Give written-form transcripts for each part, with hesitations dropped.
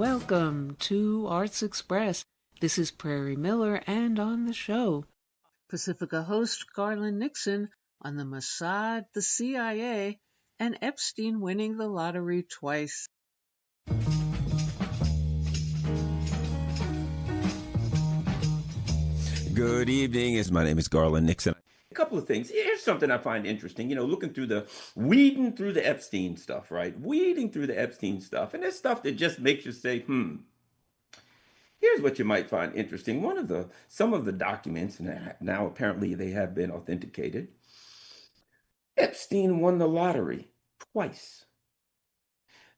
welcome to Arts Express. This is Prairie Miller, and on the show, Pacifica host Garland Nixon on the Mossad, the CIA, and Epstein winning the lottery twice. Good evening. My name is Garland Nixon. A couple of things. Here's something I find interesting. Weeding through the Epstein stuff, right? Weeding through the Epstein stuff. And there's stuff that just makes you say, Here's what you might find interesting. Some of the documents, now apparently they have been authenticated. Epstein won the lottery twice.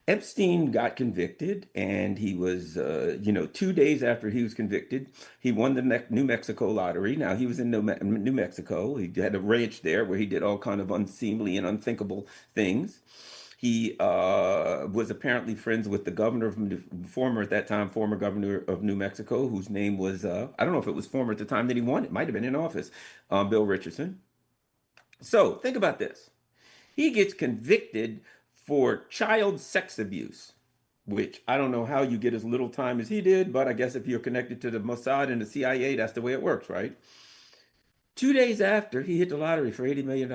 Epstein got convicted, and he was, 2 days after he was convicted, he won the New Mexico lottery. Now, he was in New Mexico. He had a ranch there where he did all kind of unseemly and unthinkable things. He was apparently friends with the former governor of New Mexico, whose name was, I don't know if it was former at the time that he won. It might have been in office, Bill Richardson. So think about this. He gets convicted for child sex abuse, which I don't know how you get as little time as he did, but I guess if you're connected to the Mossad and the CIA, that's the way it works, right? 2 days after, he hit the lottery for $80 million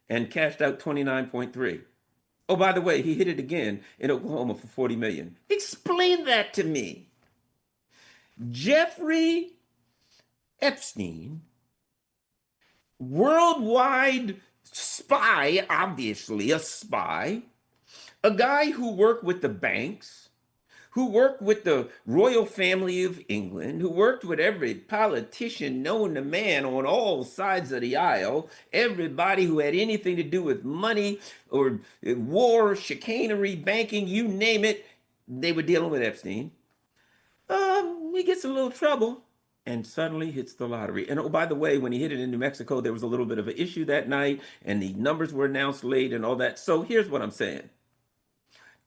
and cashed out 29.3. Oh, by the way, he hit it again in Oklahoma for 40 million. Explain that to me. Jeffrey Epstein, worldwide spy, obviously a spy, a guy who worked with the banks, who worked with the royal family of England, who worked with every politician known to man on all sides of the aisle, everybody who had anything to do with money or war, chicanery, banking, you name it, they were dealing with Epstein. He gets in a little trouble and suddenly hits the lottery. And oh, by the way, when he hit it in New Mexico, there was a little bit of an issue that night, and the numbers were announced late and all that. So here's what I'm saying.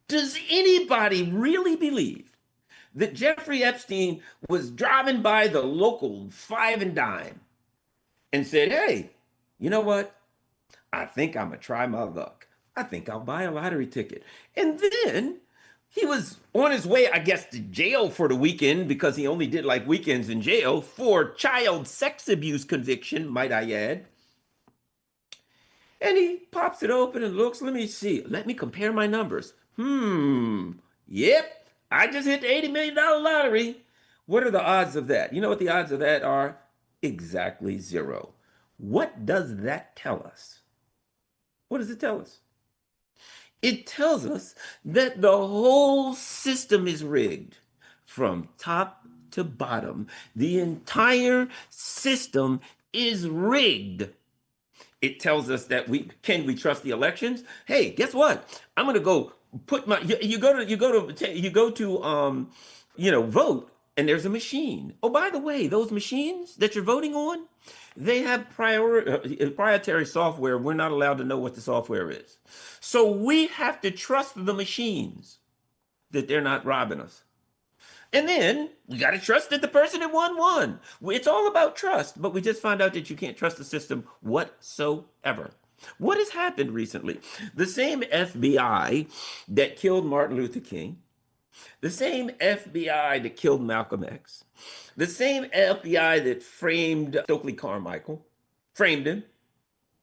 Does anybody really believe that Jeffrey Epstein was driving by the local five and dime and said, hey, you know what? I think I'm going to try my luck. I think I'll buy a lottery ticket. And then he was on his way, I guess, to jail for the weekend, because he only did like weekends in jail for child sex abuse conviction, might I add. And he pops it open and looks, let me see, let me compare my numbers. Yep, I just hit the $80 million lottery. What are the odds of that? You know what the odds of that are? Exactly zero. What does that tell us? What does it tell us? It tells us that the whole system is rigged from top to bottom. The entire system is rigged. It tells us that can we trust the elections? Hey, guess what? I'm going to go put my you go to vote, and there's a machine. Oh, by the way, those machines that you're voting on, they have proprietary software. We're not allowed to know what the software is. So we have to trust the machines that they're not robbing us. And then we got to trust that the person that won. It's all about trust, but we just found out that you can't trust the system whatsoever. What has happened recently? The same FBI that killed Martin Luther King, the same FBI that killed Malcolm X, the same FBI that framed Stokely Carmichael, framed him,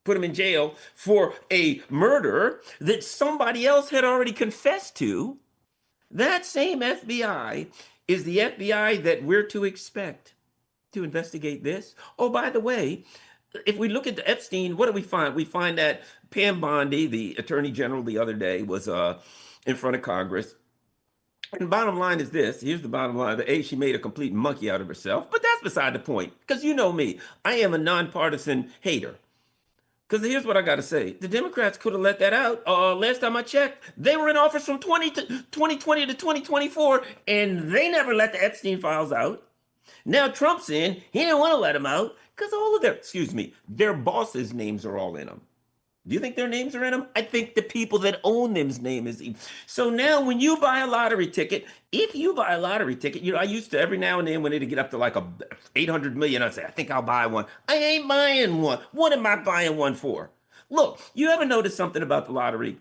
put him in jail for a murder that somebody else had already confessed to. That same FBI is the FBI that we're to expect to investigate this. Oh, by the way, if we look at the Epstein, what do we find? We find that Pam Bondi, the attorney general, the other day was in front of Congress. And bottom line is this. Here's the bottom line. She made a complete monkey out of herself. But that's beside the point. Because you know me. I am a nonpartisan hater. Because here's what I got to say. The Democrats could have let that out. Last time I checked, they were in office from 2020 to 2024, and they never let the Epstein files out. Now Trump's in. He didn't want to let them out because all of their bosses' names are all in them. Do you think their names are in them? I think the people that own them's name is in. So now when you buy a lottery ticket, I used to every now and then when it'd get up to like 800 million, I'd say, I think I'll buy one. I ain't buying one. What am I buying one for? Look, you ever notice something about the lottery?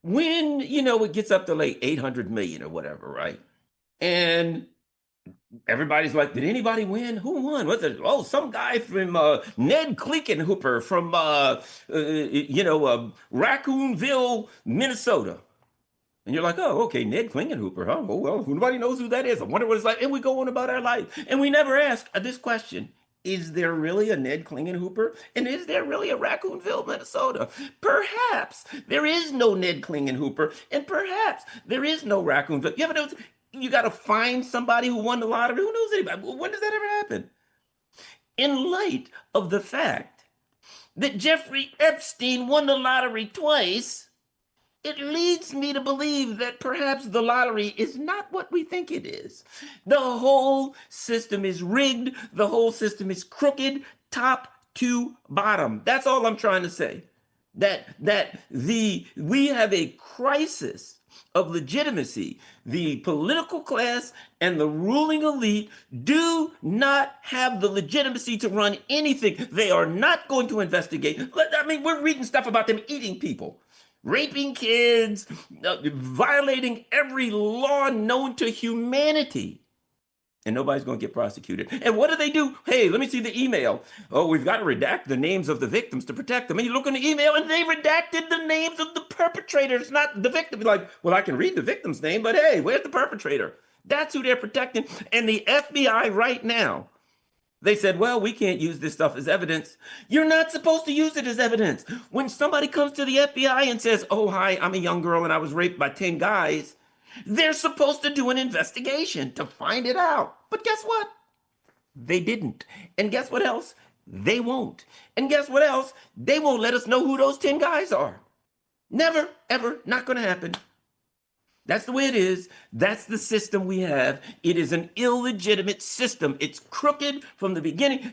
When, it gets up to like 800 million or whatever, right? And everybody's like, did anybody win? Who won? What's it? Oh, some guy from Ned Hooper from Raccoonville, Minnesota. And you're like, oh, okay, Ned Hooper, huh? Oh, well, nobody knows who that is. I wonder what it's like. And we go on about our life. And we never ask this question. Is there really a Ned Hooper? And is there really a Raccoonville, Minnesota? Perhaps there is no Ned Hooper, and perhaps there is no Raccoonville. You ever know? You got to find somebody who won the lottery. Who knows anybody? When does that ever happen? In light of the fact that Jeffrey Epstein won the lottery twice, it leads me to believe that perhaps the lottery is not what we think it is. The whole system is rigged. The whole system is crooked, top to bottom. That's all I'm trying to say. We have a crisis of legitimacy. The political class and the ruling elite do not have the legitimacy to run anything. They are not going to investigate. I mean, we're reading stuff about them eating people, raping kids, violating every law known to humanity. And nobody's going to get prosecuted. And what do? Hey, let me see the email. Oh, we've got to redact the names of the victims to protect them. And you look in the email and they redacted the names of the perpetrators, not the victim. You're like, well, I can read the victim's name, but hey, where's the perpetrator? That's who they're protecting. And the FBI right now, they said, well, we can't use this stuff as evidence. You're not supposed to use it as evidence. When somebody comes to the FBI and says, oh, hi, I'm a young girl and I was raped by 10 guys, they're supposed to do an investigation to find it out. But guess what? They didn't. And guess what else? They won't. And guess what else? They won't let us know who those 10 guys are. Never, ever, not going to happen. That's the way it is. That's the system we have. It is an illegitimate system. It's crooked from the beginning.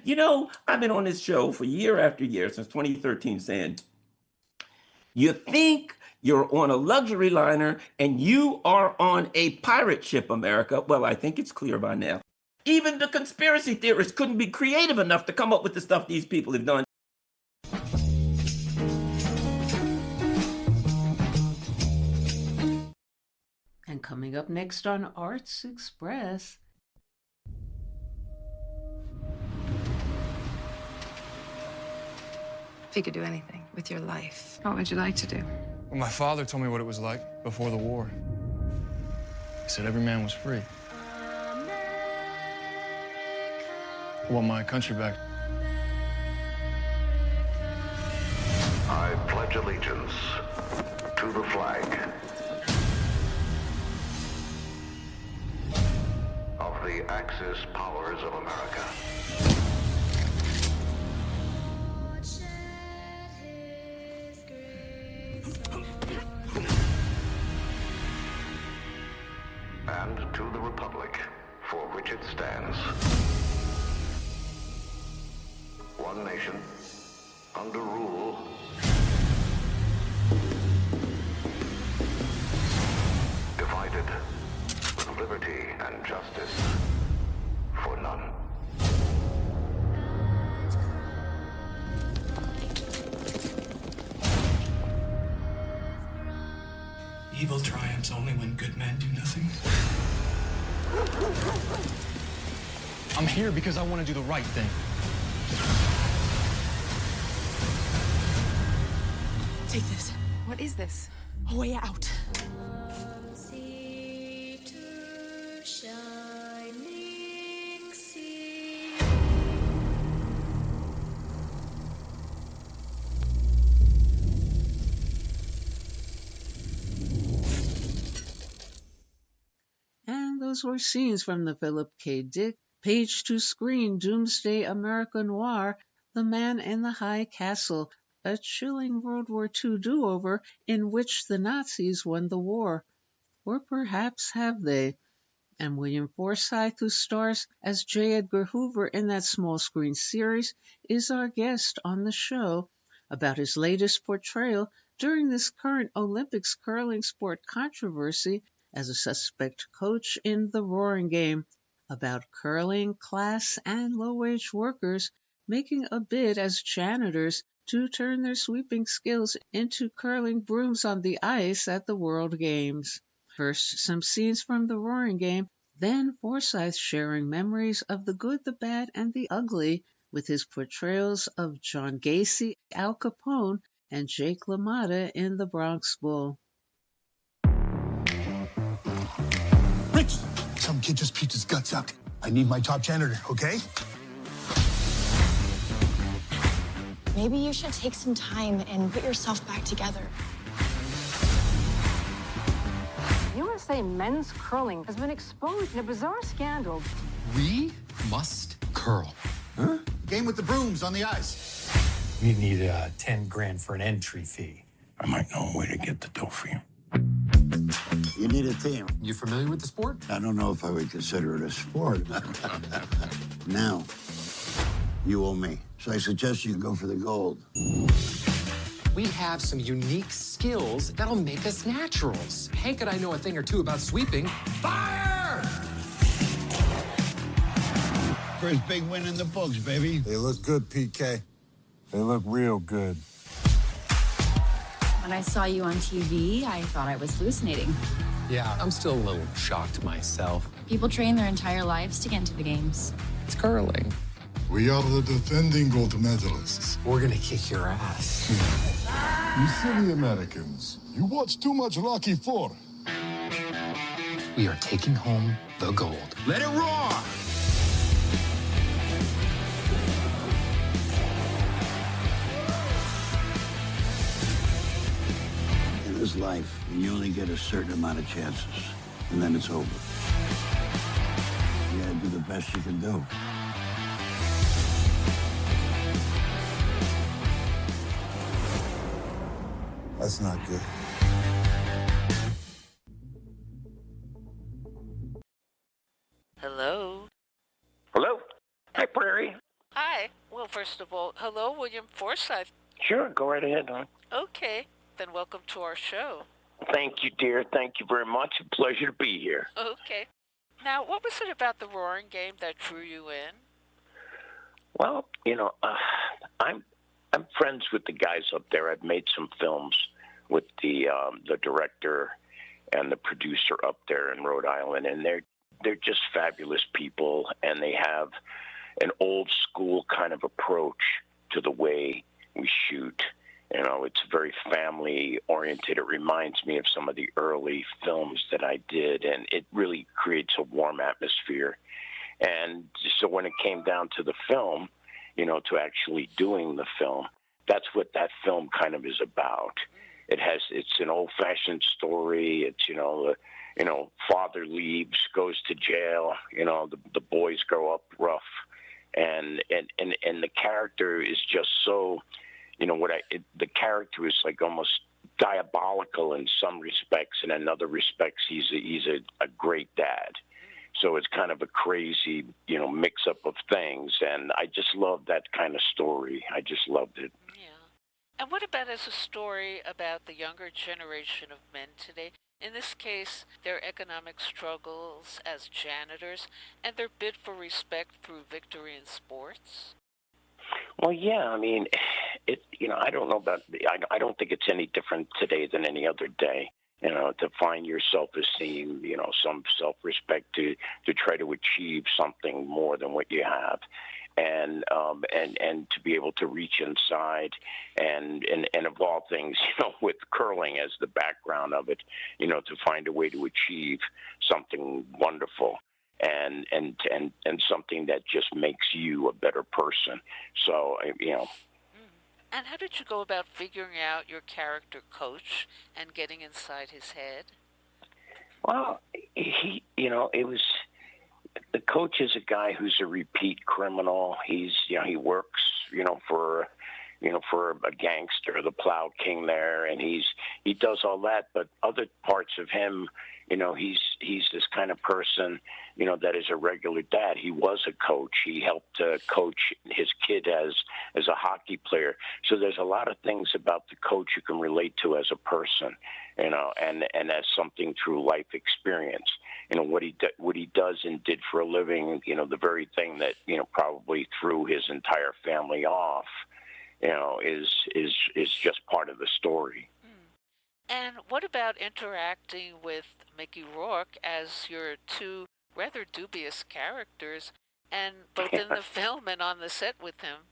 I've been on this show for year after year since 2013 saying, you think you're on a luxury liner and you are on a pirate ship, America. Well, I think it's clear by now. Even the conspiracy theorists couldn't be creative enough to come up with the stuff these people have done. And coming up next on Arts Express. If you could do anything with your life, what would you like to do? Well, my father told me what it was like before the war. He said every man was free. I want my country back. I pledge allegiance to the flag of the Axis powers of America. And to the republic for which it stands. One nation, under rule, divided, with liberty and justice for none. Evil triumphs only when good men do nothing. I'm here because I want to do the right thing. Take this. What is this? A way out. And those were scenes from the Philip K. Dick page-to-screen doomsday America noir, The Man in the High Castle, a chilling World War II do-over in which the Nazis won the war. Or perhaps have they? And William Forsythe, who stars as J. Edgar Hoover in that small-screen series, is our guest on the show about his latest portrayal during this current Olympics curling sport controversy as a suspect coach in The Roaring Game, about curling class and low-wage workers making a bid as janitors to turn their sweeping skills into curling brooms on the ice at the World Games. First, some scenes from the roaring game, then Forsythe sharing memories of the good, the bad, and the ugly with his portrayals of John Gacy, Al Capone, and Jake LaMotta in the Bronx Bull. Rich, some kid just peeped his guts out. I need my top janitor, okay? Maybe you should take some time and put yourself back together. USA men's curling has been exposed in a bizarre scandal. We must curl. Huh? Game with the brooms on the ice. You need 10 grand for an entry fee. I might know a way to get the dough for you. You need a team. You familiar with the sport? I don't know if I would consider it a sport. Now, you owe me. So I suggest you go for the gold. We have some unique skills that'll make us naturals. Hank and I know a thing or two about sweeping. Fire! First big win in the books, baby. They look good, PK. They look real good. When I saw you on TV, I thought I was hallucinating. Yeah, I'm still a little shocked myself. People train their entire lives to get into the games. It's curling. We are the defending gold medalists. We're gonna kick your ass. You silly Americans. You watch too much Rocky IV. We are taking home the gold. Let it roar! In this life, you only get a certain amount of chances, and then it's over. You gotta do the best you can do. That's not good. Hello? Hello? Hi, Prairie. Hi. Well, first of all, hello, William Forsythe. Sure, go right ahead, hon. Okay, then welcome to our show. Thank you, dear. Thank you very much. A pleasure to be here. Okay. Now, what was it about the roaring game that drew you in? Well, I'm friends with the guys up there. I've made some films with the director and the producer up there in Rhode Island, and they're just fabulous people, and they have an old school kind of approach to the way we shoot. It's very family oriented. It reminds me of some of the early films that I did, and it really creates a warm atmosphere. And so when it came down to the film, to actually doing the film, that's what that film kind of is about. It's an old-fashioned story. It's, father leaves, goes to jail, the boys grow up rough. And the character is just so, the character is like almost diabolical in some respects, and in other respects, he's a great dad. So it's kind of a crazy, mix-up of things, and I just love that kind of story. I just loved it. Yeah. And what about as a story about the younger generation of men today? In this case, their economic struggles as janitors and their bid for respect through victory in sports? Well, yeah, I mean, I don't know about, I don't think it's any different today than any other day. To find your self-esteem, some self-respect to try to achieve something more than what you have, and to be able to reach inside and of all things, with curling as the background of it, to find a way to achieve something wonderful and something that just makes you a better person. So, And how did you go about figuring out your character coach and getting inside his head? Well, it was, the coach is a guy who's a repeat criminal. He works, for a gangster, the Plow King there, and he does all that. But other parts of him, he's this kind of person, that is a regular dad. He was a coach. He helped coach his kid as a hockey player. So there's a lot of things about the coach you can relate to as a person, and as something through life experience. What he does and did for a living, the very thing that, probably threw his entire family off, is just part of the story. And what about interacting with Mickey Rourke as your two rather dubious characters, and both in the film and on the set with him?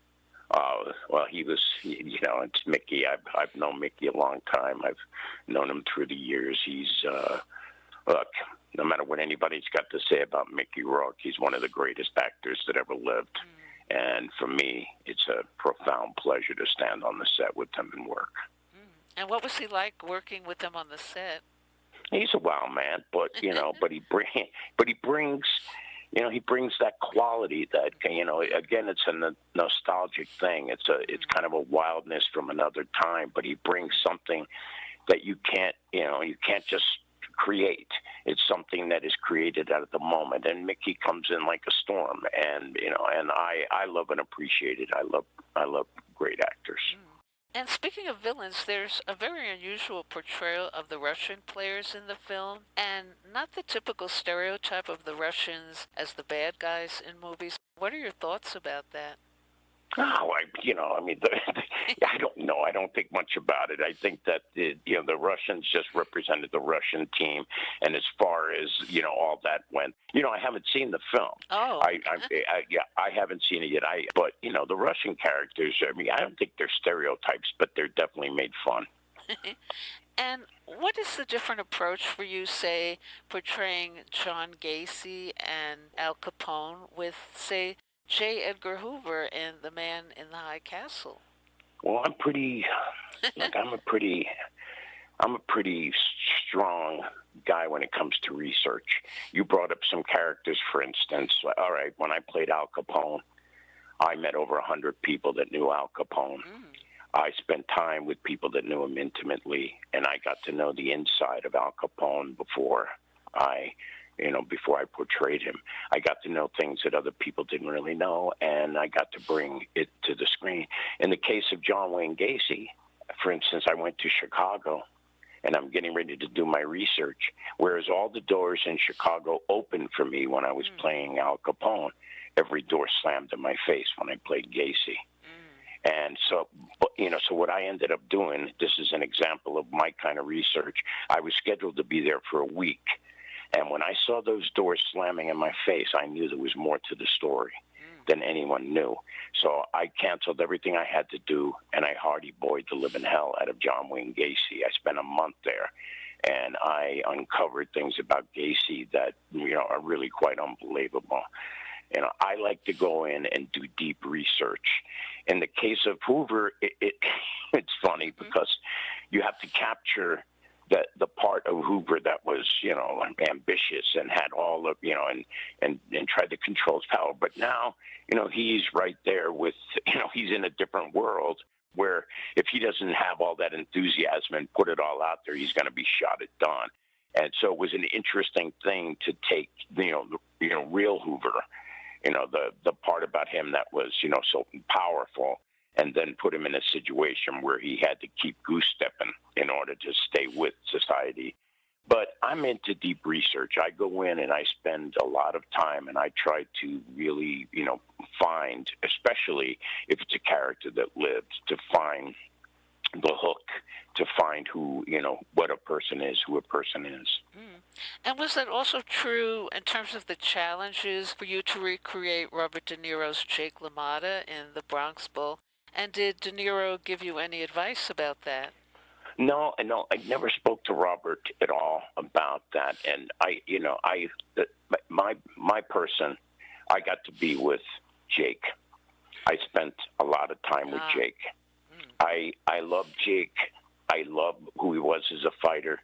Well, it's Mickey. I've known Mickey a long time. I've known him through the years. He's, look, no matter what anybody's got to say about Mickey Rourke, he's one of the greatest actors that ever lived. And for me, it's a profound pleasure to stand on the set with him and work. And what was he like working with him on the set? He's a wild man, but he brings that quality that again, it's a nostalgic thing. It's kind of a wildness from another time, but he brings something that you can't just create. It's something that is created at the moment, and Mickey comes in like a storm, and I love and appreciate it. I love great actors. And speaking of villains, there's a very unusual portrayal of the Russian players in the film, and not the typical stereotype of the Russians as the bad guys in movies. What are your thoughts about that? Oh, I don't know. I don't think much about it. I think that the Russians just represented the Russian team, and as far as all that went, I haven't seen the film. Oh, I haven't seen it yet. But the Russian characters. I don't think they're stereotypes, but they're definitely made fun. And what is the different approach for you, say, portraying John Gacy and Al Capone with, say, J. Edgar Hoover in The Man in the High Castle? Well, I'm a pretty strong guy when it comes to research. You brought up some characters, for instance. All right, when I played Al Capone, I met over 100 people that knew Al Capone. I spent time with people that knew him intimately, and I got to know the inside of Al Capone before I portrayed him. I got to know things that other people didn't really know, and I got to bring it to the screen. In the case of John Wayne Gacy, for instance, I went to Chicago, and I'm getting ready to do my research, whereas all the doors in Chicago opened for me when I was playing Al Capone. Every door slammed in my face when I played Gacy. And so what I ended up doing, this is an example of my kind of research. I was scheduled to be there for a week. And when I saw those doors slamming in my face, I knew there was more to the story than anyone knew. So I canceled everything I had to do, and I hardy-boyed the living hell out of John Wayne Gacy. I spent a month there, and I uncovered things about Gacy that are really quite unbelievable. I like to go in and do deep research. In the case of Hoover, it's funny because you have to capture the part of Hoover that was, ambitious and had all of, and tried to control his power. But now, he's right there with, he's in a different world where if he doesn't have all that enthusiasm and put it all out there, he's going to be shot at dawn. And so it was an interesting thing to take, real Hoover, the part about him that was, so powerful, and then put him in a situation where he had to keep goose-stepping in order to stay with society. But I'm into deep research. I go in and I spend a lot of time, and I try to really, find, especially if it's a character that lived, to find the hook, to find who, what a person is, who a person is. And was that also true in terms of the challenges for you to recreate Robert De Niro's Jake LaMotta in The Bronx Bull? And did De Niro give you any advice about that? No, I never spoke to Robert at all about that. And my person, I got to be with Jake. I spent a lot of time with Jake. I love Jake. I love who he was as a fighter.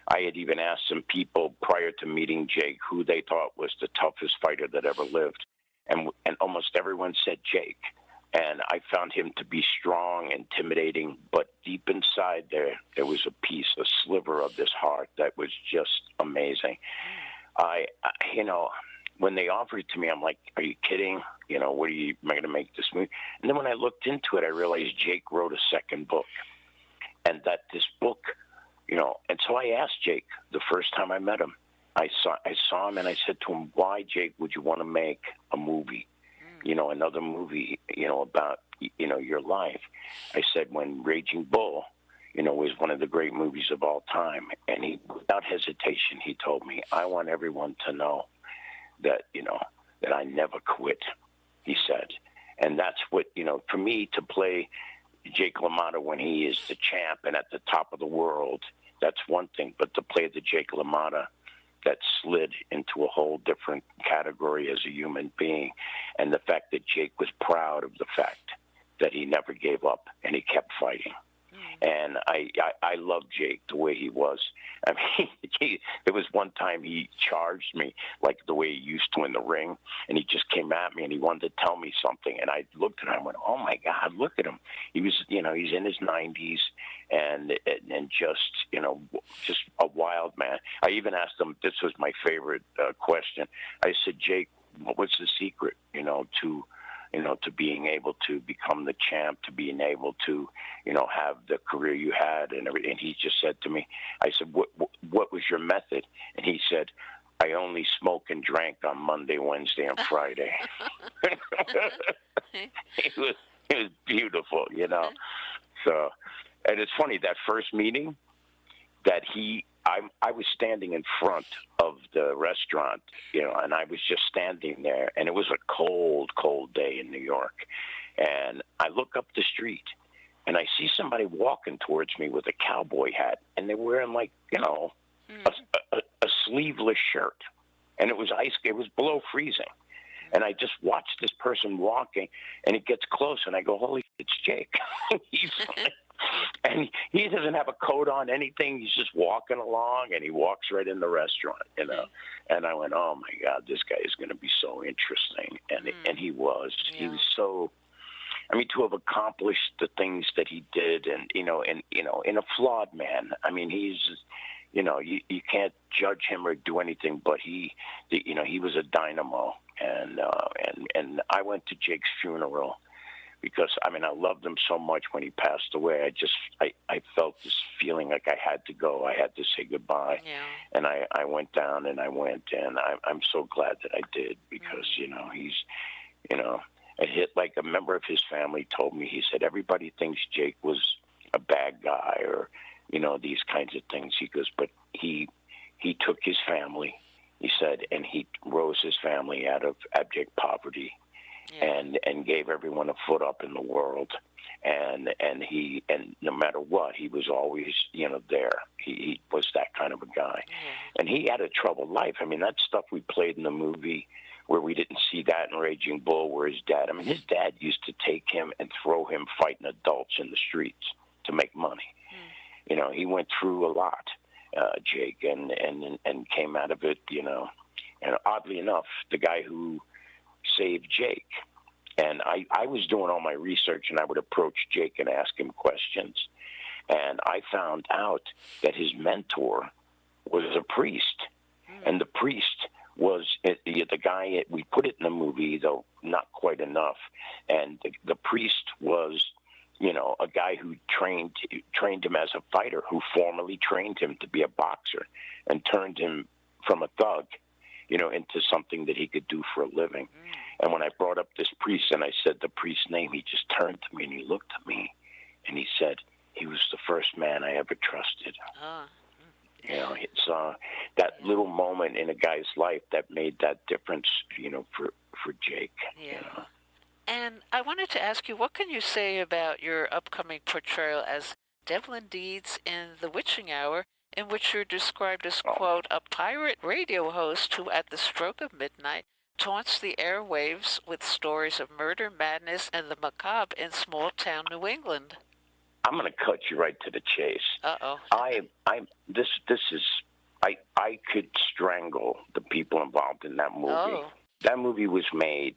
I had even asked some people prior to meeting Jake who they thought was the toughest fighter that ever lived. And almost everyone said Jake. And I found him to be strong, intimidating, but deep inside there was a piece, a sliver of this heart that was just amazing. When they offered it to me, I'm like, are you kidding? Am I going to make this movie? And then when I looked into it, I realized Jake wrote a second book. And that this book, and so I asked Jake the first time I met him. I saw him and I said to him, why, Jake, would you want to make a movie? another movie, about, your life. I said, when Raging Bull, was one of the great movies of all time. And he, without hesitation, he told me, I want everyone to know that, that I never quit, he said. And that's what, for me to play Jake LaMotta when he is the champ and at the top of the world, that's one thing. But to play the Jake LaMotta that slid into a whole different category as a human being, and the fact that Jake was proud of the fact that he never gave up and he kept fighting. And I love Jake the way he was. I mean, there was one time he charged me like the way he used to in the ring, and he just came at me and he wanted to tell me something. And I looked at him and went, oh, my God, look at him. He was, he's in his 90s and just a wild man. I even asked him, this was my favorite question. I said, Jake, what was the secret, to being able to become the champ, to being able to, have the career you had and everything. And he just said to me, I said, what was your method? And he said, I only smoke and drank on Monday, Wednesday, and Friday. It was beautiful, So, and it's funny, that first meeting that I was standing in front of the restaurant, and I was just standing there, and it was a cold, cold day in New York. And I look up the street, and I see somebody walking towards me with a cowboy hat, and they were wearing a sleeveless shirt, and it was below freezing. And I just watched this person walking, and it gets close, and I go, holy, it's Jake. And he doesn't have a coat on, anything. He's just walking along, and he walks right in the restaurant, And I went, oh, my God, this guy is going to be so interesting. And he was. Yeah. He was so, to have accomplished the things that he did and, in a flawed man. I mean, he's, you can't judge him or do anything, but he was a dynamo. And I went to Jake's funeral, because, I loved him so much when he passed away. I felt this feeling like I had to go. I had to say goodbye. Yeah. And I went down and I'm so glad that I did, because, he's, it hit like a member of his family told me. He said, everybody thinks Jake was a bad guy or, these kinds of things. He goes, but he took his family, he said, and he rose his family out of abject poverty. Yeah. And gave everyone a foot up in the world, and no matter what, he was always there. He was that kind of a guy, and he had a troubled life. That stuff we played in the movie, where we didn't see that in Raging Bull, where his dad. His dad used to take him and throw him fighting adults in the streets to make money. He went through a lot, Jake, and came out of it. And oddly enough, the guy who saved Jake. And I was doing all my research, and I would approach Jake and ask him questions. And I found out that his mentor was a priest. And the priest was the guy, we put it in the movie, though not quite enough. And the priest was, a guy who trained him as a fighter, who formerly trained him to be a boxer and turned him from a thug, into something that he could do for a living. And when I brought up this priest and I said the priest's name, he just turned to me and he looked at me and he said, he was the first man I ever trusted. It's that little moment in a guy's life that made that difference, for Jake. Yeah. And I wanted to ask you, what can you say about your upcoming portrayal as Devlin Deeds in The Witching Hour, in which you're described as, quote, a pirate radio host who, at the stroke of midnight, taunts the airwaves with stories of murder, madness, and the macabre in small-town New England? I'm going to cut you right to the chase. Uh-oh. I could strangle the people involved in that movie. Oh. That movie was made,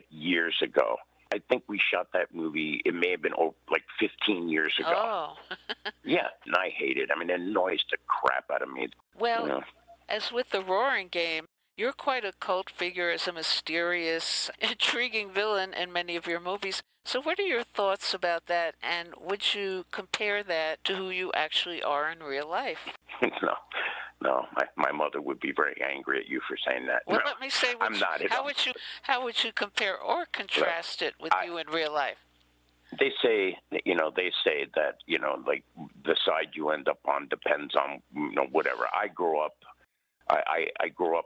years ago. I think we shot that movie, it may have been 15 years ago. Oh. Yeah, and I hate it. It annoys the crap out of me. Well, as with the Roaring Game, you're quite a cult figure as a mysterious, intriguing villain in many of your movies. So what are your thoughts about that, and would you compare that to who you actually are in real life? No. My mother would be very angry at you for saying that. Well, no, let me say, I'm not at all. how would you compare or contrast it with you in real life? They say that, like the side you end up on depends on, whatever. I grew up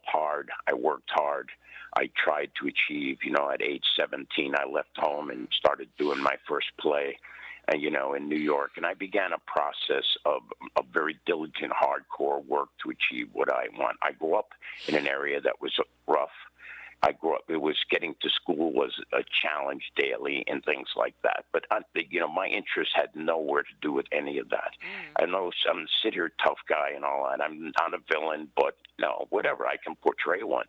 hard. I worked hard. I tried to achieve, at age 17, I left home and started doing my first play, in New York. And I began a process of very diligent, hardcore work to achieve what I want. I grew up in an area that was rough. It was getting to school was a challenge daily and things like that. But, my interest had nowhere to do with any of that. I know I'm a sit here tough guy and all that. I'm not a villain, but no, whatever. I can portray one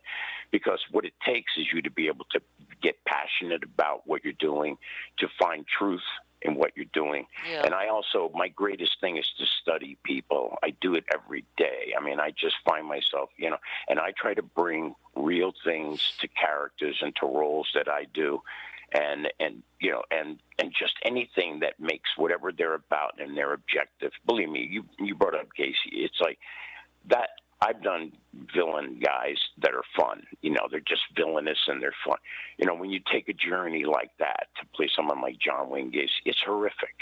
because what it takes is you to be able to get passionate about what you're doing, to find truth in what you're doing. Yeah. And I also, my greatest thing is to study people. I do it every day. I mean, I just find myself, and I try to bring real things to characters and to roles that I do. And just anything that makes whatever they're about and their objective. Believe me, you brought up Gacy. It's like that. I've done villain guys that are fun. They're just villainous and they're fun. When you take a journey like that to play someone like John Wayne Gacy, it's horrific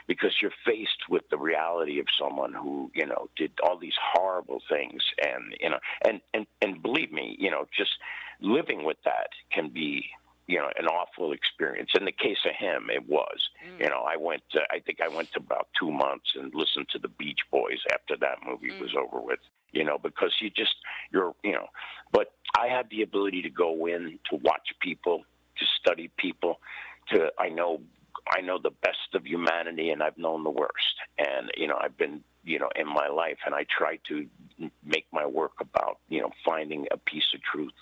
because you're faced with the reality of someone who, did all these horrible things. And believe me, just living with that can be, an awful experience. In the case of him, it was. I think I went to about 2 months and listened to the Beach Boys after that movie was over with, because but I had the ability to go in, to watch people, to study people, I know the best of humanity and I've known the worst. And, I've been, in my life, and I try to make my work about, finding a piece of truth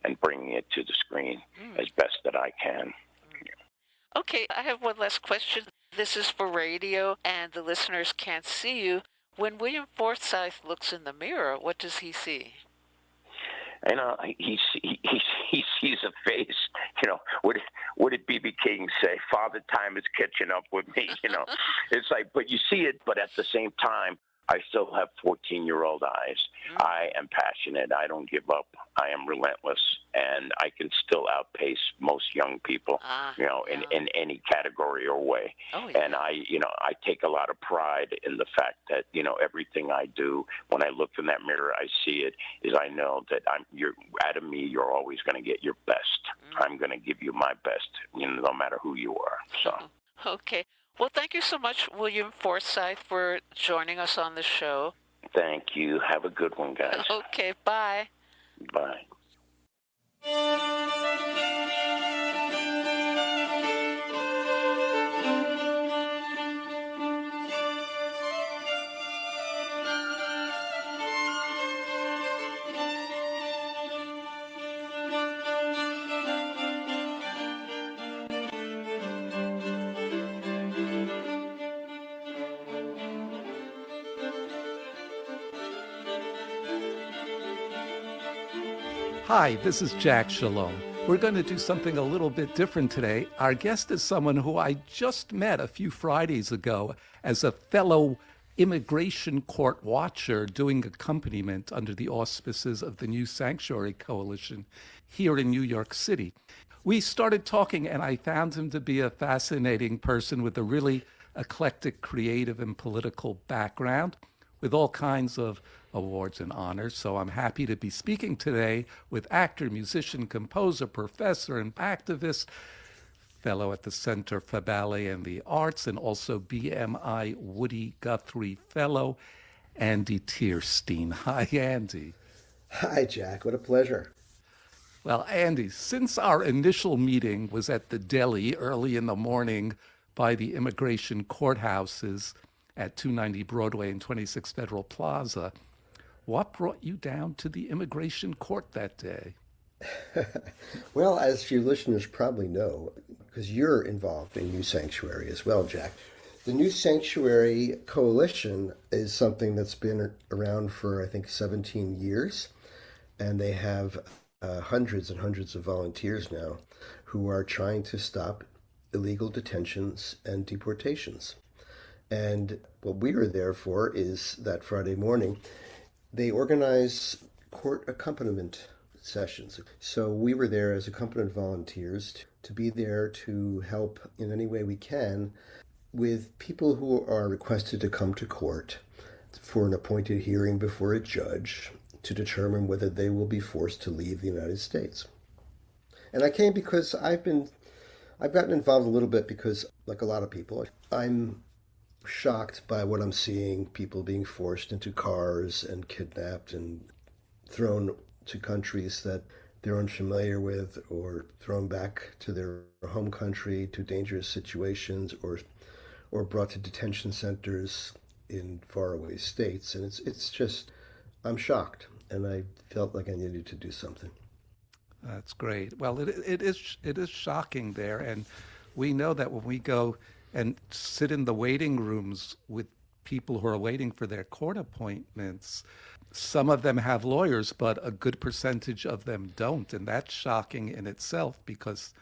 and bringing it to the screen as best that I can. Okay, I have one last question. This is for radio, and the listeners can't see you. When William Forsythe looks in the mirror, what does he see? He sees a face. What did B.B. King say? Father Time is catching up with me. It's like, but you see it, but at the same time, I still have 14-year-old eyes. I am passionate. I don't give up. I am relentless, and I can still outpace most young people, in any category or way. Oh, yeah. And I take a lot of pride in the fact that, everything I do, when I look in that mirror, I see it, is I know that out of me, you're always going to get your best. I'm going to give you my best, no matter who you are. So. Okay. Well, thank you so much, William Forsythe, for joining us on the show. Thank you. Have a good one, guys. Okay, bye. Bye. Hi, this is Jack Shalom. We're going to do something a little bit different today. Our guest is someone who I just met a few Fridays ago as a fellow immigration court watcher doing accompaniment under the auspices of the New Sanctuary Coalition here in New York City. We started talking, and I found him to be a fascinating person with a really eclectic, creative, and political background, with all kinds of awards and honors. So I'm happy to be speaking today with actor, musician, composer, professor, and activist, fellow at the Center for Ballet and the Arts, and also BMI Woody Guthrie Fellow, Andy Teirstein. Hi, Andy. Hi, Jack. What a pleasure. Well, Andy, since our initial meeting was at the deli early in the morning by the immigration courthouses at 290 Broadway and 26 Federal Plaza, what brought you down to the immigration court that day? Well, as your listeners probably know, because you're involved in New Sanctuary as well, Jack, the New Sanctuary Coalition is something that's been around for, I think, 17 years, and they have hundreds and hundreds of volunteers now who are trying to stop illegal detentions and deportations. And what we were there for is that Friday morning, They organize court accompaniment sessions. So we were there as accompaniment volunteers to be there to help in any way we can with people who are requested to come to court for an appointed hearing before a judge to determine whether they will be forced to leave the United States. And I came because I've gotten involved a little bit because, like a lot of people, I'm shocked by what I'm seeing, people being forced into cars and kidnapped and thrown to countries that they're unfamiliar with, or thrown back to their home country to dangerous situations, or brought to detention centers in faraway states. And it's just, I'm shocked, and I felt like I needed to do something. That's great. Well, it is shocking there, and we know that when we go and sit in the waiting rooms with people who are waiting for their court appointments, some of them have lawyers, but a good percentage of them don't, and that's shocking in itself because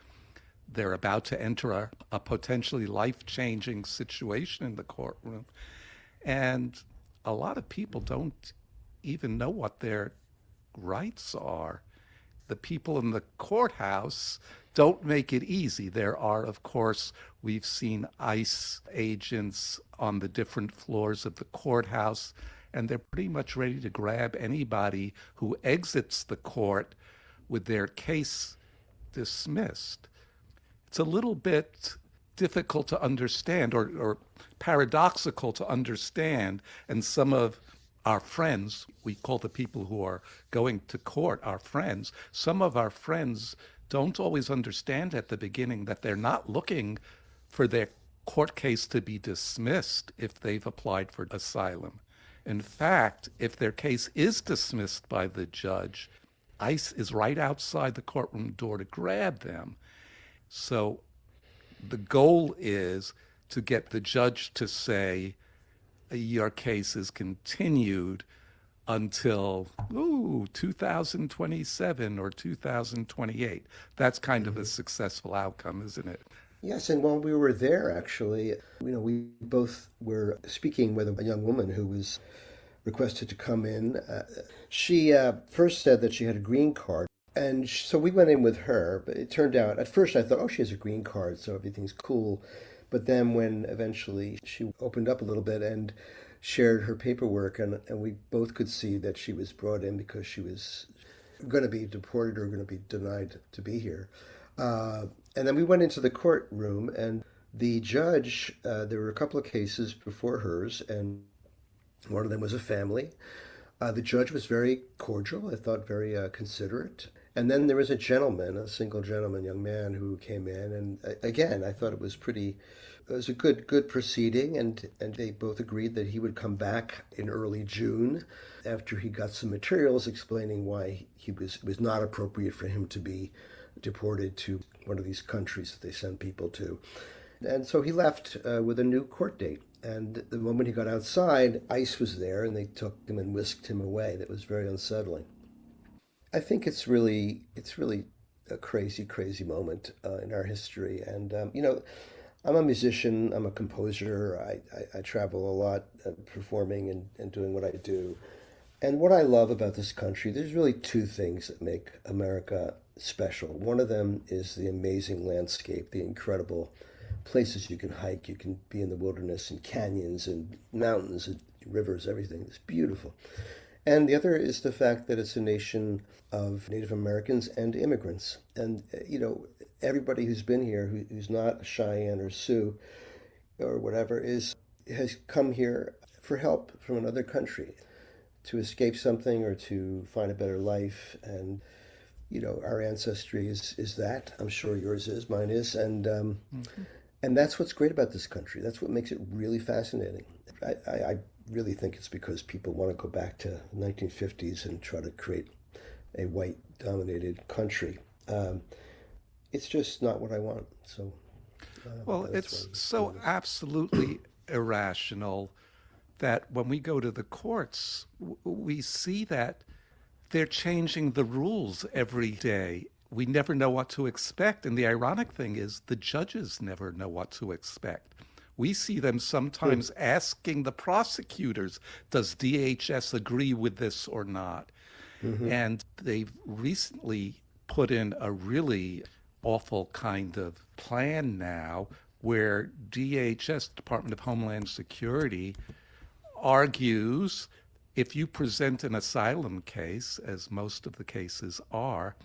they're about to enter a potentially life-changing situation in the courtroom, and a lot of people don't even know what their rights are. The people in the courthouse don't make it easy. There are, of course, we've seen ICE agents on the different floors of the courthouse, and they're pretty much ready to grab anybody who exits the court with their case dismissed. It's a little bit difficult to understand, or paradoxical to understand, and some of our friends, we call the people who are going to court our friends, some of our friends don't always understand at the beginning that they're not looking for their court case to be dismissed if they've applied for asylum. In fact, if their case is dismissed by the judge, ICE is right outside the courtroom door to grab them. So the goal is to get the judge to say, your case is continued until 2027 or 2028. That's kind of a successful outcome, isn't it? Yes, and while we were there, actually, we both were speaking with a young woman who was requested to come in. She first said that she had a green card, and so we went in with her, but it turned out, at first I thought, oh, she has a green card, so everything's cool. But then when eventually she opened up a little bit and shared her paperwork, and we both could see that she was brought in because she was going to be deported or going to be denied to be here. And then we went into the courtroom, and the judge, there were a couple of cases before hers, and one of them was a family. The judge was very cordial, I thought very considerate. And then there was a single gentleman, young man, who came in. And again, I thought it was a good proceeding. And they both agreed that he would come back in early June after he got some materials explaining why it was not appropriate for him to be deported to one of these countries that they send people to. And so he left with a new court date. And the moment he got outside, ICE was there, and they took him and whisked him away. That was very unsettling. I think it's really a crazy moment in our history. And, I'm a musician, I'm a composer, I travel a lot performing and doing what I do. And what I love about this country, there's really two things that make America special. One of them is the amazing landscape, the incredible places you can hike. You can be in the wilderness and canyons and mountains and rivers, everything. It's beautiful. And the other is the fact that it's a nation of Native Americans and immigrants. And, everybody who's been here, who's not Cheyenne or Sioux or whatever, has come here for help from another country to escape something or to find a better life. And, our ancestry is that. I'm sure yours is, mine is. And that's what's great about this country. That's what makes it really fascinating. I really think it's because people want to go back to the 1950s and try to create a white-dominated country. It's just not what I want. So, well, it's so absolutely irrational that when we go to the courts, we see that they're changing the rules every day. We never know what to expect. And the ironic thing is the judges never know what to expect. We see them sometimes asking the prosecutors, does DHS agree with this or not? And they've recently put in a really awful kind of plan now where DHS, Department of Homeland Security, argues if you present an asylum case, as most of the cases are,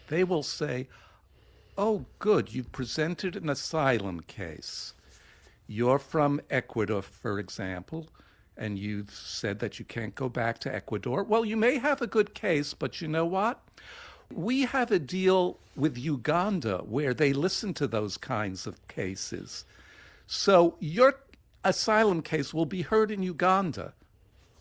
they will say, oh, good, you've presented an asylum case. You're from Ecuador, for example, and you've said that you can't go back to Ecuador. Well, you may have a good case, but you know what? We have a deal with Uganda where they listen to those kinds of cases. So your asylum case will be heard in Uganda,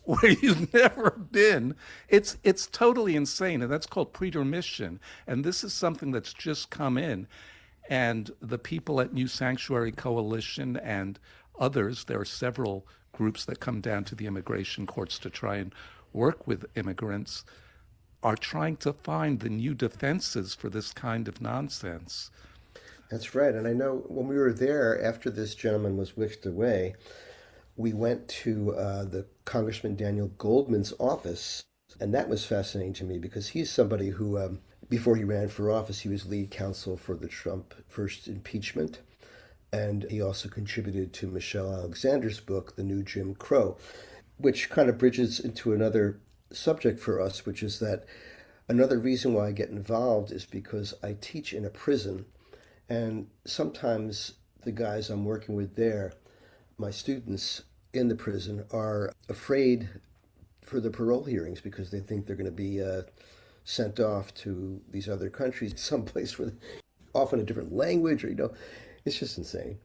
where you've never been. It's totally insane, and that's called pretermission. And this is something that's just come in. And the people at New Sanctuary Coalition and others, there are several groups that come down to the immigration courts to try and work with immigrants, are trying to find the new defenses for this kind of nonsense. That's right. And I know when we were there, after this gentleman was whisked away, we went to the Congressman Daniel Goldman's office. And that was fascinating to me because he's somebody who, before he ran for office, he was lead counsel for the Trump first impeachment. And he also contributed to Michelle Alexander's book, The New Jim Crow, which kind of bridges into another subject for us, which is that another reason why I get involved is because I teach in a prison. And sometimes the guys I'm working with there, my students in the prison, are afraid for the parole hearings because they think they're going to be sent off to these other countries, someplace with often a different language, or, it's just insane.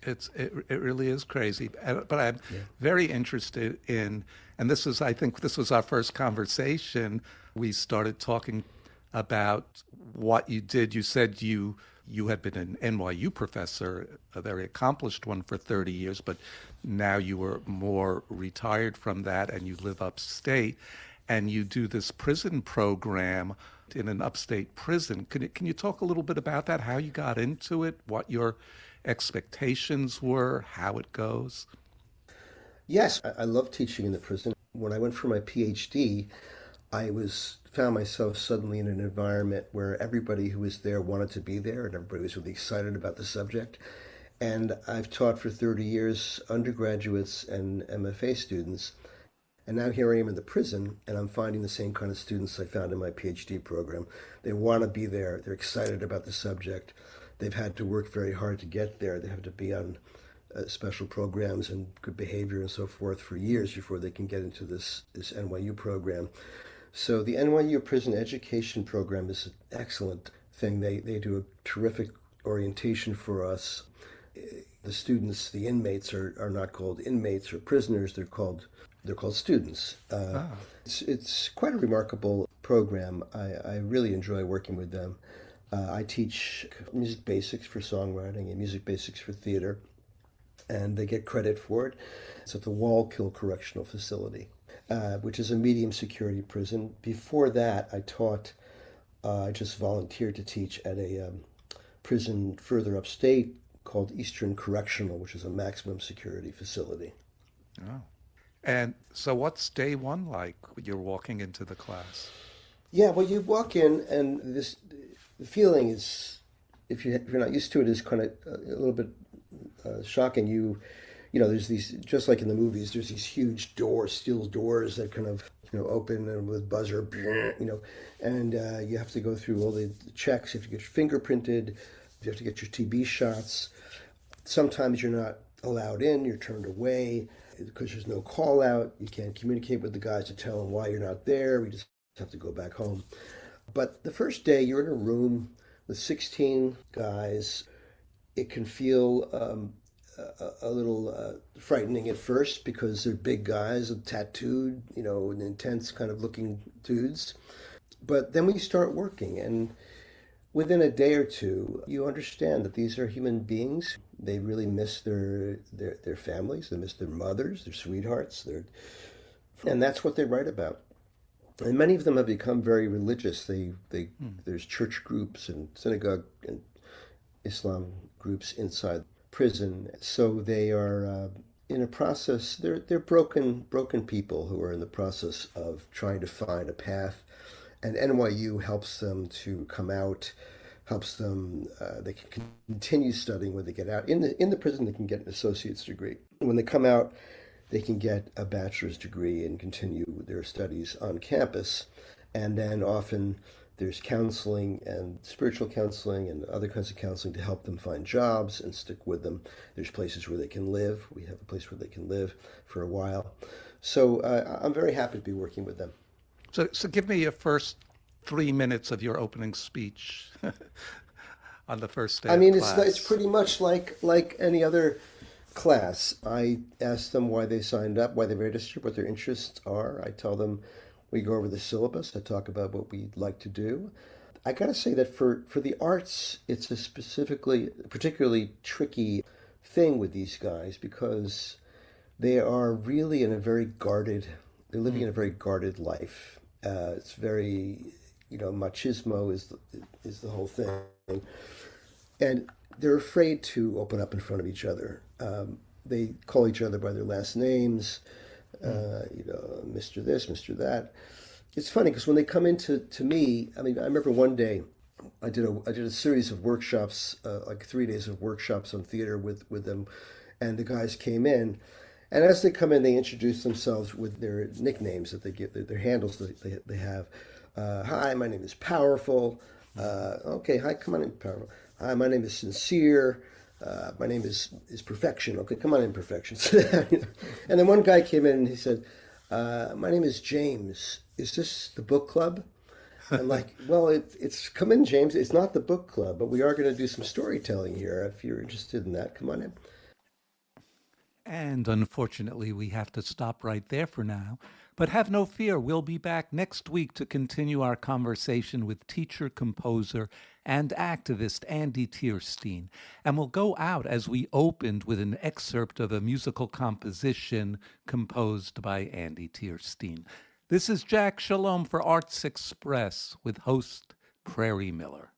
It really is crazy. But I'm very interested in, and I think this was our first conversation. We started talking about what you did. You said you had been an NYU professor, a very accomplished one, for 30 years, but now you were more retired from that and you live upstate and you do this prison program in an upstate prison. Can you talk a little bit about that, how you got into it, what your expectations were, how it goes? Yes, I love teaching in the prison. When I went for my PhD, I found myself suddenly in an environment where everybody who was there wanted to be there and everybody was really excited about the subject. And I've taught for 30 years undergraduates and MFA students. And now here I am in the prison, and I'm finding the same kind of students I found in my PhD program. They want to be there. They're excited about the subject. They've had to work very hard to get there. They have to be on special programs and good behavior and so forth for years before they can get into this NYU program. So the NYU Prison Education Program is an excellent thing. They do a terrific orientation for us. The students, the inmates, are not called inmates or prisoners. They're called students. It's quite a remarkable program. I really enjoy working with them. I teach music basics for songwriting and music basics for theater, and they get credit for it. It's at the Wallkill Correctional Facility, which is a medium security prison. Before that, I just volunteered to teach at a prison further upstate called Eastern Correctional, which is a maximum security facility. Oh. And so what's day one like when you're walking into the class? Yeah, well, you walk in and the feeling is, if you're not used to it, is kind of a little bit shocking. You know, there's these, just like in the movies, there's these huge doors, steel doors that kind of, open and with buzzer, and you have to go through all the checks. You have to get your fingerprinted. You have to get your TB shots. Sometimes you're not allowed in. You're turned away because there's no call out. You can't communicate with the guys to tell them why you're not there. We just have to go back home. But the first day, you're in a room with 16 guys. It can feel a little frightening at first because they're big guys, tattooed, and intense kind of looking dudes. But then when you start working, and within a day or two, you understand that these are human beings. They really miss their families. They miss their mothers, their sweethearts. And that's what they write about. And many of them have become very religious. There's church groups and synagogue and Islam groups inside prison. So they are in a process. They're broken people who are in the process of trying to find a path, and NYU helps them to come out. Helps them. They can continue studying when they get out. In the prison, they can get an associate's degree. When they come out, they can get a bachelor's degree and continue their studies on campus. And then often there's counseling and spiritual counseling and other kinds of counseling to help them find jobs and stick with them. There's places where they can live. We have a place where they can live for a while. So I'm very happy to be working with them. So give me your first 3 minutes of your opening speech on the first day. I mean, of class. It's pretty much like any other class. I ask them why they signed up, why they registered, what their interests are. I tell them, we go over the syllabus. I talk about what we'd like to do. I got to say that for the arts, it's a particularly tricky thing with these guys because they are really they're living in a very guarded life. It's very, machismo is the whole thing. And they're afraid to open up in front of each other. They call each other by their last names, Mr. This, Mr. That. It's funny because when they come into me, I mean, I remember one day I did a series of workshops, like 3 days of workshops on theater with them, and the guys came in, and as they come in, they introduce themselves with their nicknames that they give, their handles that they have. Hi, my name is Powerful. Okay, hi, come on in, Powerful. Hi, my name is Sincere. My name is Perfection. Okay, come on in, Perfection. And then one guy came in and he said, my name is James. Is this the book club? I'm like, well, it's come in, James. It's not the book club, but we are going to do some storytelling here. If you're interested in that, come on in. And unfortunately, we have to stop right there for now. But have no fear, we'll be back next week to continue our conversation with teacher, composer, and activist Andy Teirstein. And we'll go out as we opened with an excerpt of a musical composition composed by Andy Teirstein. This is Jack Shalom for Arts Express with host Prairie Miller.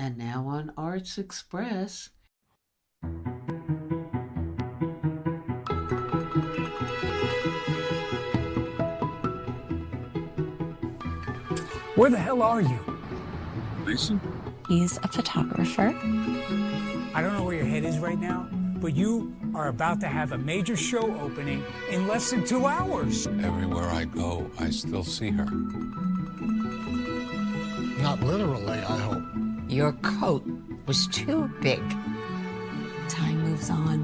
And now on Arts Express. Where the hell are you? Mason? He's a photographer. I don't know where your head is right now, but you are about to have a major show opening in less than 2 hours. Everywhere I go, I still see her. Not literally, I hope. Your coat was too big. Time moves on.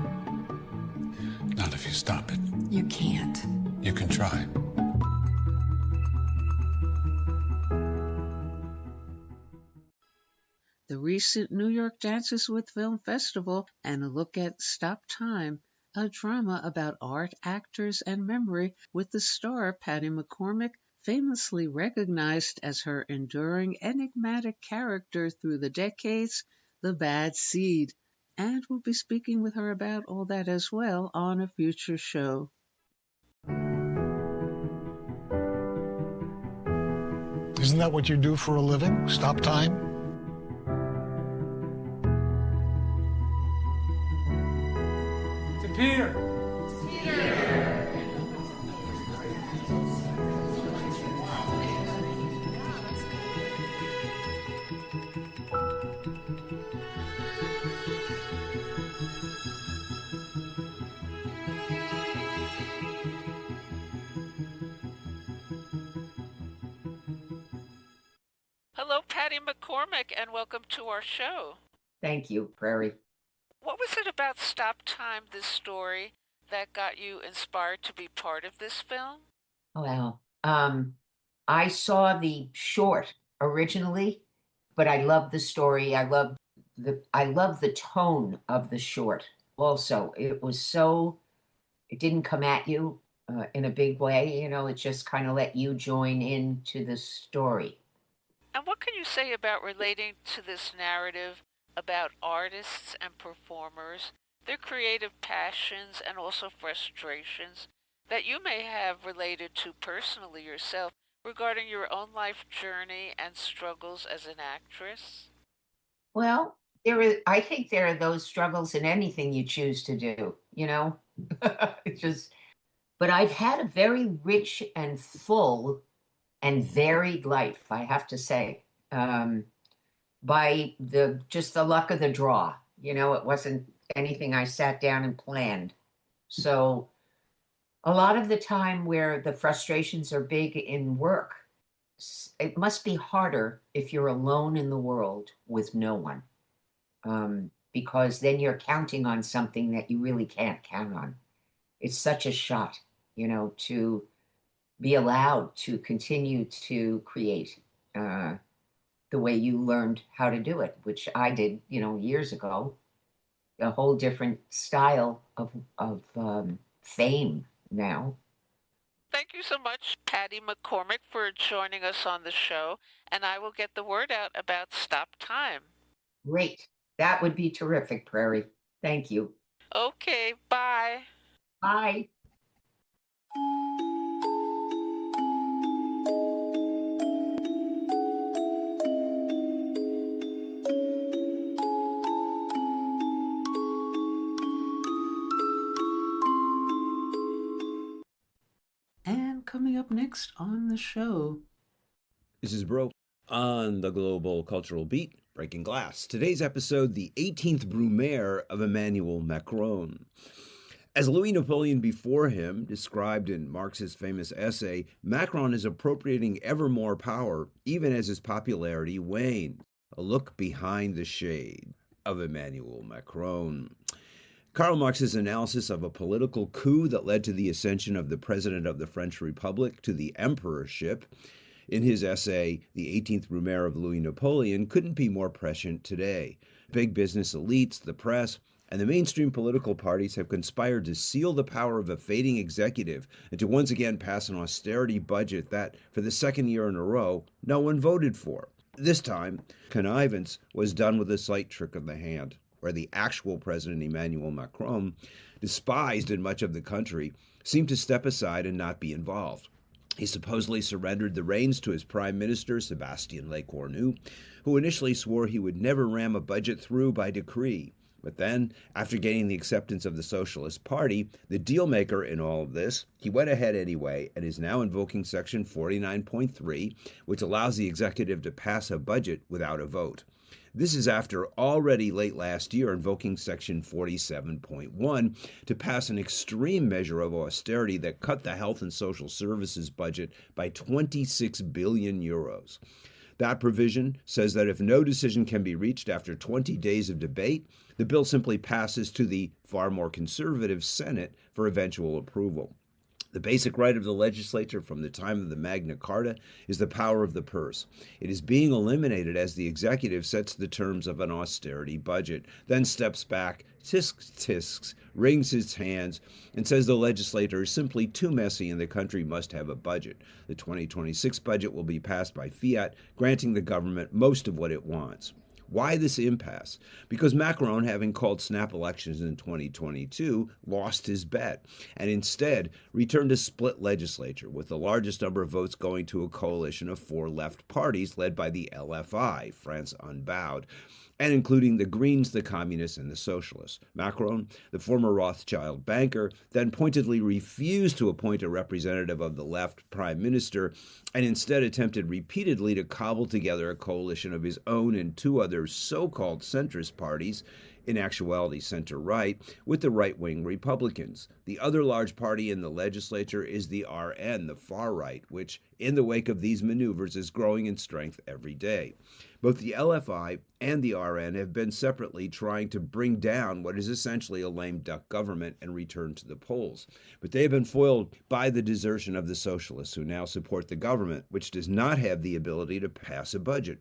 Not if you stop it. You can't. You can try. The recent New York Dances with Film Festival and a look at Stop Time, a drama about art, actors, and memory with the star Patty McCormack, famously recognized as her enduring enigmatic character through the decades, the Bad Seed. And we'll be speaking with her about all that as well on a future show. Isn't that what you do for a living? Stop time? Peter! Hello, Patty McCormack, and welcome to our show. Thank you, Prairie. What was it about Stop Time, this story, that got you inspired to be part of this film? Well, I saw the short originally, but I love the story. I love the tone of the short. Also, it didn't come at you in a big way. It just kind of let you join into the story. And what can you say about relating to this narrative about artists and performers, their creative passions and also frustrations that you may have related to personally yourself regarding your own life journey and struggles as an actress? Well, I think there are those struggles in anything you choose to do, It's just, but I've had a very rich and full and varied life, I have to say, by just the luck of the draw. It wasn't anything I sat down and planned. So a lot of the time where the frustrations are big in work, it must be harder if you're alone in the world with no one, because then you're counting on something that you really can't count on. It's such a shot, to be allowed to continue to create the way you learned how to do it, which I did, years ago. A whole different style of fame now. Thank you so much, Patty McCormick, for joining us on the show, and I will get the word out about Stop Time. Great. That would be terrific, Prairie. Thank you. Okay, bye. Bye. And coming up next on the show. This is Bro on the Global Cultural Beat, Breaking Glass. Today's episode, the 18th Brumaire of Emmanuel Macron. As Louis Napoleon before him described in Marx's famous essay, Macron is appropriating ever more power, even as his popularity wanes. A look behind the shade of Emmanuel Macron. Karl Marx's analysis of a political coup that led to the ascension of the President of the French Republic to the emperorship in his essay, The 18th Brumaire of Louis Napoleon, couldn't be more prescient today. Big business elites, the press, and the mainstream political parties have conspired to seal the power of a fading executive and to once again pass an austerity budget that, for the second year in a row, no one voted for. This time, connivance was done with a slight trick of the hand, where the actual President Emmanuel Macron, despised in much of the country, seemed to step aside and not be involved. He supposedly surrendered the reins to his Prime Minister, Sébastien Lecornu, who initially swore he would never ram a budget through by decree. But then, after gaining the acceptance of the Socialist Party, the deal-maker in all of this, he went ahead anyway and is now invoking Section 49.3, which allows the executive to pass a budget without a vote. This is after already late last year invoking Section 47.1 to pass an extreme measure of austerity that cut the health and social services budget by 26 billion euros. That provision says that if no decision can be reached after 20 days of debate, the bill simply passes to the far more conservative Senate for eventual approval. The basic right of the legislature from the time of the Magna Carta is the power of the purse. It is being eliminated as the executive sets the terms of an austerity budget, then steps back, tisks, wrings his hands, and says the legislature is simply too messy and the country must have a budget. The 2026 budget will be passed by fiat, granting the government most of what it wants. Why this impasse? Because Macron, having called snap elections in 2022, lost his bet and instead returned a split legislature, with the largest number of votes going to a coalition of 4 left parties led by the LFI, France Unbowed, and including the Greens, the Communists, and the Socialists. Macron, the former Rothschild banker, then pointedly refused to appoint a representative of the left prime minister and instead attempted repeatedly to cobble together a coalition of his own and 2 other so-called centrist parties in actuality center-right, with the right-wing Republicans. The other large party in the legislature is the RN, the far right, which, in the wake of these maneuvers, is growing in strength every day. Both the LFI and the RN have been separately trying to bring down what is essentially a lame duck government and return to the polls. But they have been foiled by the desertion of the socialists, who now support the government, which does not have the ability to pass a budget.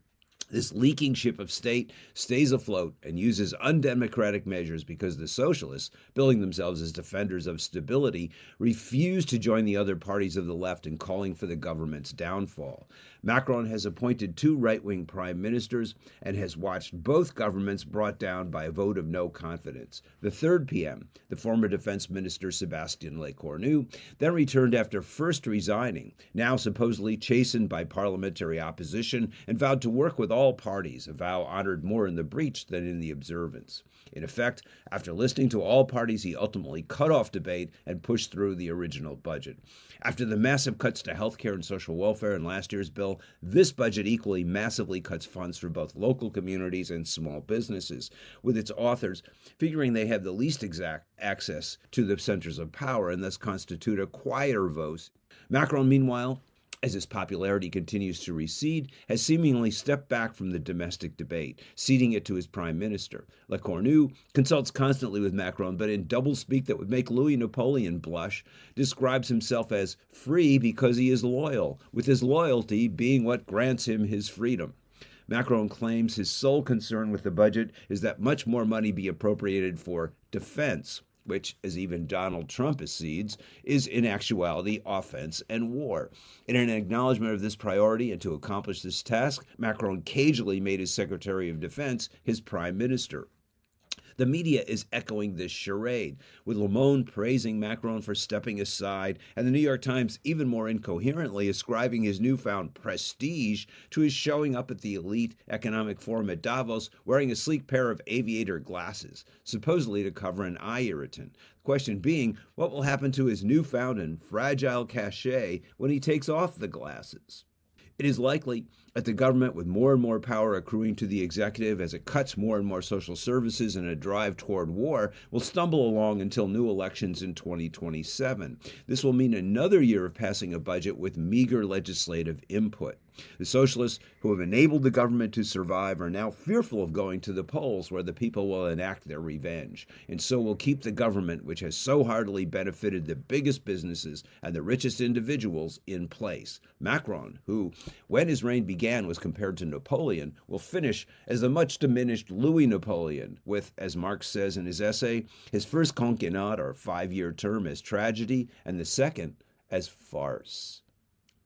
This leaking ship of state stays afloat and uses undemocratic measures because the socialists, billing themselves as defenders of stability, refuse to join the other parties of the left in calling for the government's downfall. Macron has appointed 2 right-wing prime ministers and has watched both governments brought down by a vote of no confidence. The third PM, the former defense minister Sébastien Lecornu, then returned after first resigning, now supposedly chastened by parliamentary opposition, and vowed to work with all parties, a vow honored more in the breach than in the observance. In effect, after listening to all parties, he ultimately cut off debate and pushed through the original budget. After the massive cuts to healthcare and social welfare in last year's bill, this budget equally massively cuts funds for both local communities and small businesses, with its authors figuring they have the least exact access to the centers of power and thus constitute a quieter voice. Macron, meanwhile, as his popularity continues to recede, has seemingly stepped back from the domestic debate, ceding it to his prime minister. Lecornu consults constantly with Macron, but in doublespeak that would make Louis Napoleon blush, describes himself as free because he is loyal, with his loyalty being what grants him his freedom. Macron claims his sole concern with the budget is that much more money be appropriated for defense, which, as even Donald Trump accedes, is in actuality offense and war. In an acknowledgement of this priority and to accomplish this task, Macron cagily made his Secretary of Defense his prime minister. The media is echoing this charade, with LaMotta praising Macron for stepping aside, and the New York Times even more incoherently ascribing his newfound prestige to his showing up at the elite economic forum at Davos wearing a sleek pair of aviator glasses, supposedly to cover an eye irritant. The question being, what will happen to his newfound and fragile cachet when he takes off the glasses? It is likely that the government, with more and more power accruing to the executive as it cuts more and more social services in a drive toward war, will stumble along until new elections in 2027. This will mean another year of passing a budget with meager legislative input. The socialists who have enabled the government to survive are now fearful of going to the polls where the people will enact their revenge, and so will keep the government, which has so heartily benefited the biggest businesses and the richest individuals, in place. Macron, who, when his reign began, was compared to Napoleon, will finish as the much diminished Louis Napoleon, with, as Marx says in his essay, his first quinquennat or 5-year term as tragedy and the second as farce.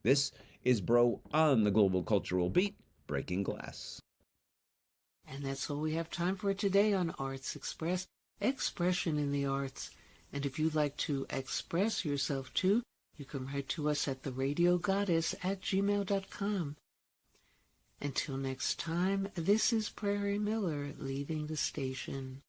This is Bro on the Global Cultural Beat, Breaking Glass. And that's all we have time for today on Arts Express, expression in the arts. And if you'd like to express yourself too, you can write to us at theradiogoddess@gmail.com. Until next time, this is Prairie Miller leaving the station.